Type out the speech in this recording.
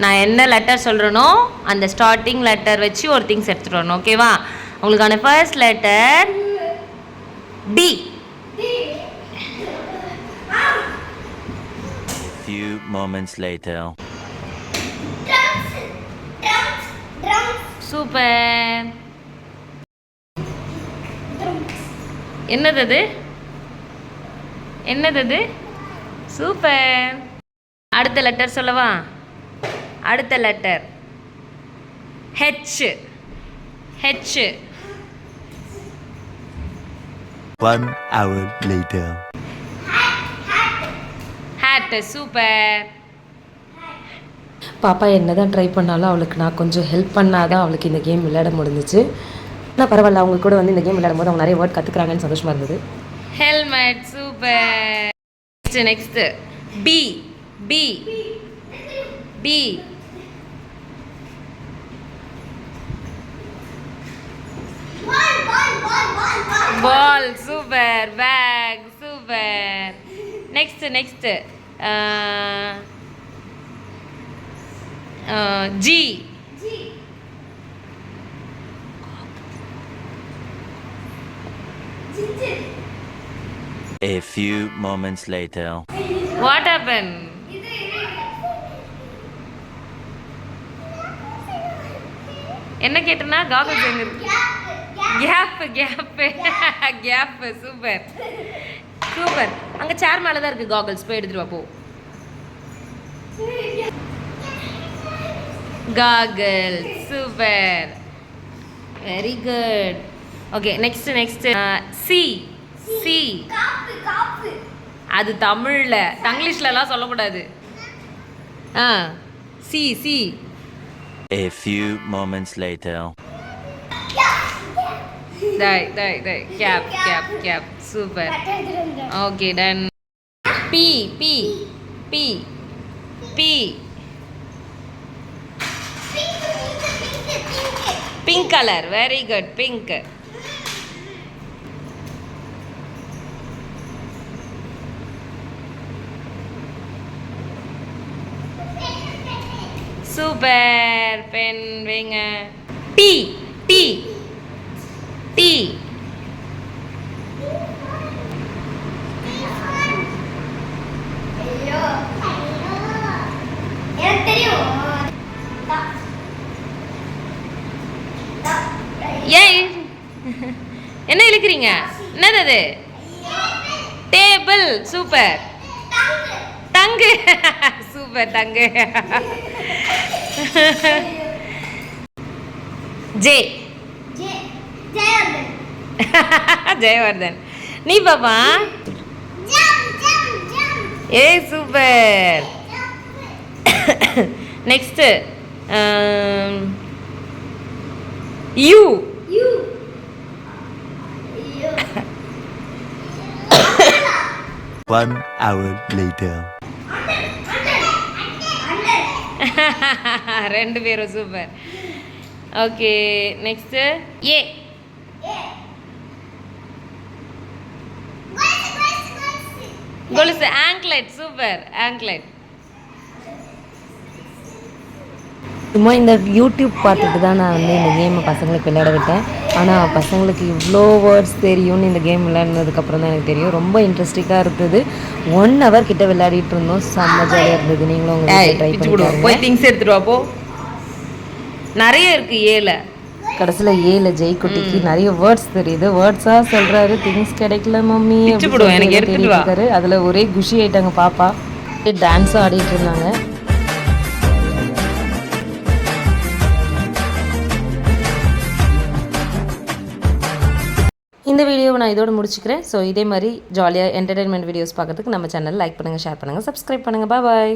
நான் என்ன லெட்டர் சொல்கிறேனோ அந்த ஸ்டார்டிங் லெட்டர் வச்சு ஒரு திங்ஸ் எடுத்துகிட்டு வரணும். ஓகேவா? உங்களுக்கான first letter D. Few moments later. Super. என்னது என்னது? சூப்பர். அடுத்த லெட்டர் சொல்லவா? அடுத்த லெட்டர் H. H. 1 hour later. Hat. Super. பாப்பா என்ன தான் ட்ரை பண்ணாலும் அவளுக்கு நான் கொஞ்சம் ஹெல்ப் பண்ணாதான் அவளுக்கு இந்த கேம் விளையாட முடிஞ்சிச்சு. ஆனால் பரவாயில்ல, அவங்க கூட வந்து இந்த கேம் விளையாடும் போது அவங்க நிறைய வேர்ட் கற்றுக்குறாங்கன்னு சந்தோஷமாக இருந்தது. Helmet. Super. Next B. B. B. Ball. Super. Bag. Super. Next G. A few moments later. What happened? என்ன கேட்டனா? காகல்ஸ் எங்க இருக்கு? கேப். சூப்பர். சூப்பர். அங்க சேர் மேல தான் இருக்கு காகல்ஸ். போய் எடுத்துட்டு வா போ. Goggles. Super. Very good. Okay, next C. C. அது தமிழ்ல, தங்கிலீஷ்லலாம் சொல்லக்கூடாது. C. C. A few moments later. Cap. Super. Okay, done. B. B. B. B. Pink colour. Very good. Pink. Super. Pen வைங்க. டி. டி. டி. ஏன் என்ன இழுக்கிறீங்க? என்னது அது? Table. Super. Thank you. Super. Thank you. J. Jayavardhan. நீ பாப்பா? ஏ super. Next you. 1 hour later. ரெண்டு பேரும் சூப்பர். ஓகே, நெக்ஸ்ட் ஏ. கொலுசு. ஆங்க்லெட். சூப்பர். ஆங்க்லெட். சும்மா இந்த யூடியூப் பார்த்துட்டு தான் நான் வந்து இந்த கேமை பசங்களுக்கு விளையாட விட்டேன். ஆனால் பசங்களுக்கு இவ்வளோ வேர்ட்ஸ் தெரியும்னு இந்த கேம் விளையாடுனதுக்கப்புறம் தான் எனக்கு தெரியும். ரொம்ப இன்ட்ரெஸ்டிங்காக இருந்தது. 1 hour கிட்ட விளையாடிட்டு இருந்தோம். செம்ம ஜாலியாக இருந்தது. நீங்களும் உங்களுக்கு ட்ரை பண்ணி போய் திங்ஸ் எடுத்துட்டு வா போ. நிறைய இருக்கு ஏல. கடைசியில் ஏல ஜெய்குட்டிக்கு நிறைய வேர்ட்ஸ் தெரியுது. வேர்ட்ஸாக சொல்கிறாரு. திங்ஸ் கிடைக்கல மம்மி எனக்கு எடுத்துட்டு வா. அதில் ஒரே குஷி ஆயிட்டாங்க பாப்பா. டான்ஸும் ஆடிட்டு இருந்தாங்க. இந்த வீடியோவை நான் இதோடு முடிச்சுக்கிறேன். ஸோ இதே மாதிரி ஜாலியாக என்டர்டெயின்மெண்ட் வீடியோஸ் பார்க்கறதுக்கு நம்ம சேனல் லைக் பண்ணுங்கள், ஷேர் பண்ணுங்கள், சப்ஸ்கிரைப் பண்ணுங்கள். பாய்.